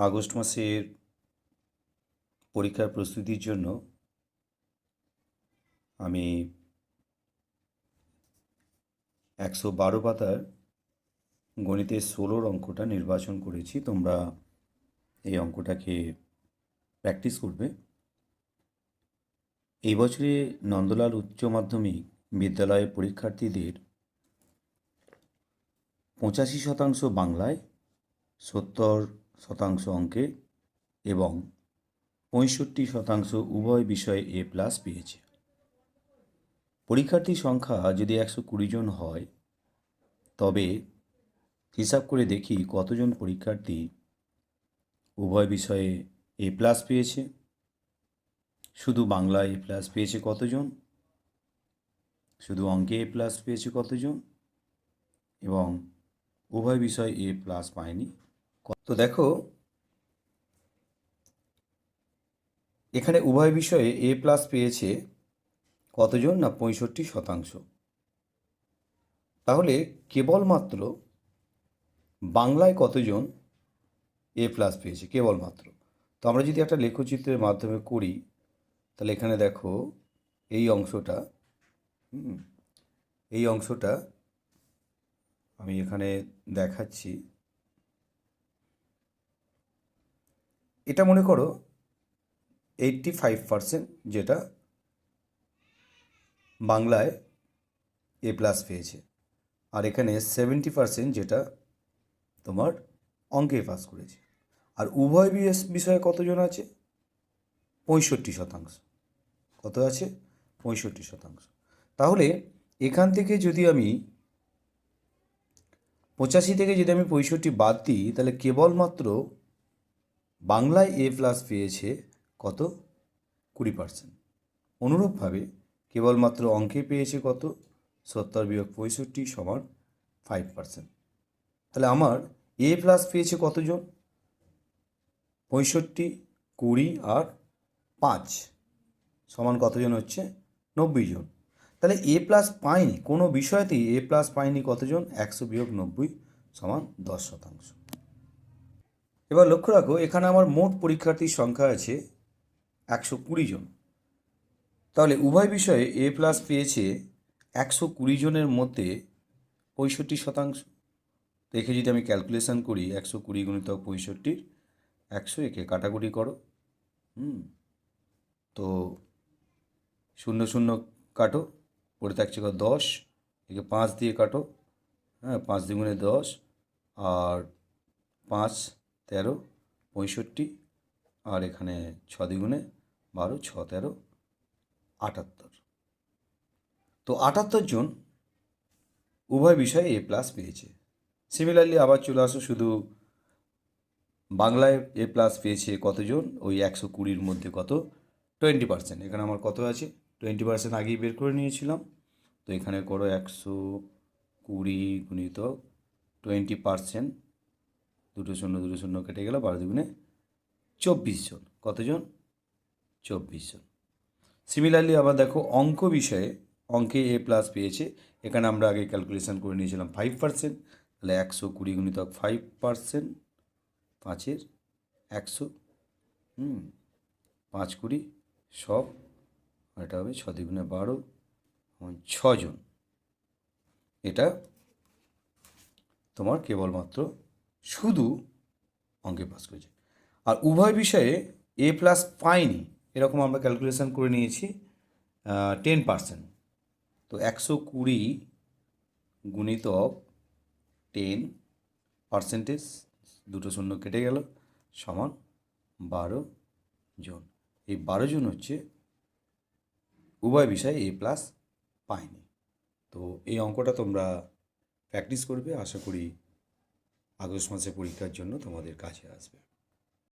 August মাসের পরীক্ষার প্রস্তুতির জন্য আমি 112 পাতার গণিতের 16 অঙ্কটা নির্বাচন করেছি। তোমরা এই অঙ্কটাকে প্র্যাকটিস করবে। এই বছরে নন্দলাল উচ্চ মাধ্যমিক বিদ্যালয়ের পরীক্ষার্থীদের 85% বাংলায়, 70% অঙ্কে এবং 65% উভয় বিষয়ে A+ পেয়েছে। পরীক্ষার্থীর সংখ্যা যদি 120 জন হয়, তবে হিসাব করে দেখি কতজন পরীক্ষার্থী উভয় বিষয়ে A+ পেয়েছে। শুধু বাংলায় A+ পেয়েছে কতজন, শুধু অঙ্কে A+ পেয়েছে কতজন, এবং উভয় বিষয়ে A+ পায়নি। তো দেখো, এখানে উভয় বিষয়ে A+ পেয়েছে কতজন, না 65%। তাহলে কেবলমাত্র বাংলায় কতজন A+ পেয়েছে, কেবলমাত্র। তো আমরা যদি একটা লেখচিত্রের মাধ্যমে করি, তাহলে এখানে দেখো এই অংশটা আমি এখানে দেখাচ্ছি। এটা মনে করো 85% যেটা বাংলায় A+ পেয়েছে, আর এখানে 70% যেটা তোমার অঙ্কে পাস করেছে। আর উভয় বিষয়ে কতজন আছে? 65%। কত আছে? 65%। তাহলে এখান থেকে যদি আমি 85 থেকে যদি আমি 65 বাদ দিই, তাহলে কেবলমাত্র বাংলায় A+ পেয়েছে কত? 20%। অনুরূপভাবে কেবলমাত্র অঙ্কে পেয়েছে কত? 70-65 = 5%। তাহলে আমার A+ পেয়েছে কতজন? 65, 20 আর 5 সমান কতজন হচ্ছে? 90 জন। তাহলে A+ পায়নি, কোনো বিষয়তেই A+ পায়নি কতজন? 100-90 = 10%। এবার লক্ষ্য রাখো, এখানে আমার মোট পরীক্ষার্থীর সংখ্যা আছে 120 জন। তাহলে উভয় বিষয়ে A+ পেয়েছে 120 জনের মধ্যে 65%। তো একে যদি আমি ক্যালকুলেশন করি, 120 × 65, 100, একে কাটাকুটি করো। তো 0 0 কাটো, পড়ে থাকছে 10, একে 5 দিয়ে কাটো। 5 2 10, আর 5 13, 65, আর এখানে 6 2 12, 6 13, 78। তো 78 জন উভয় বিষয়ে A+ পেয়েছে। সিমিলারলি আবার চলে আসো, শুধু বাংলায় A+ পেয়েছে কতজন? ওই 120-র মধ্যে কত? 20%। এখানে আমার কত আছে? 20% আগেই বের করে নিয়েছিলাম। তো এখানে করো 120 × 20%, 2 0 2 0 কেটে গেল, 12 2 24 জন। কতজন? 24 জন। সিমিলারলি আবার দেখো অঙ্ক বিষয়ে, অঙ্কে A+ পেয়েছে, এখানে আমরা আগে ক্যালকুলেশন করে নিয়েছিলাম 5%। তাহলে 120 × 5%, 5-এর 100, 5 20 100, আর এটা হবে 6 2 12, 6 জন। এটা তোমার কেবলমাত্র শুধু অঙ্কে পাস করেছে। আর উভয় বিষয়ে A+ পায়নি, এরকম আমরা ক্যালকুলেশন করে নিয়েছি 10%। তো 120 × 10%, 2 0 কেটে গেল, সমান 12 জন। এই 12 জন হচ্ছে উভয় বিষয়ে A+ পায়নি। তো এই অঙ্কটা তোমরা প্র্যাকটিস করবে, আশা করি আগস্ট মাসে পরীক্ষার জন্য তোমাদের কাছে আসবে।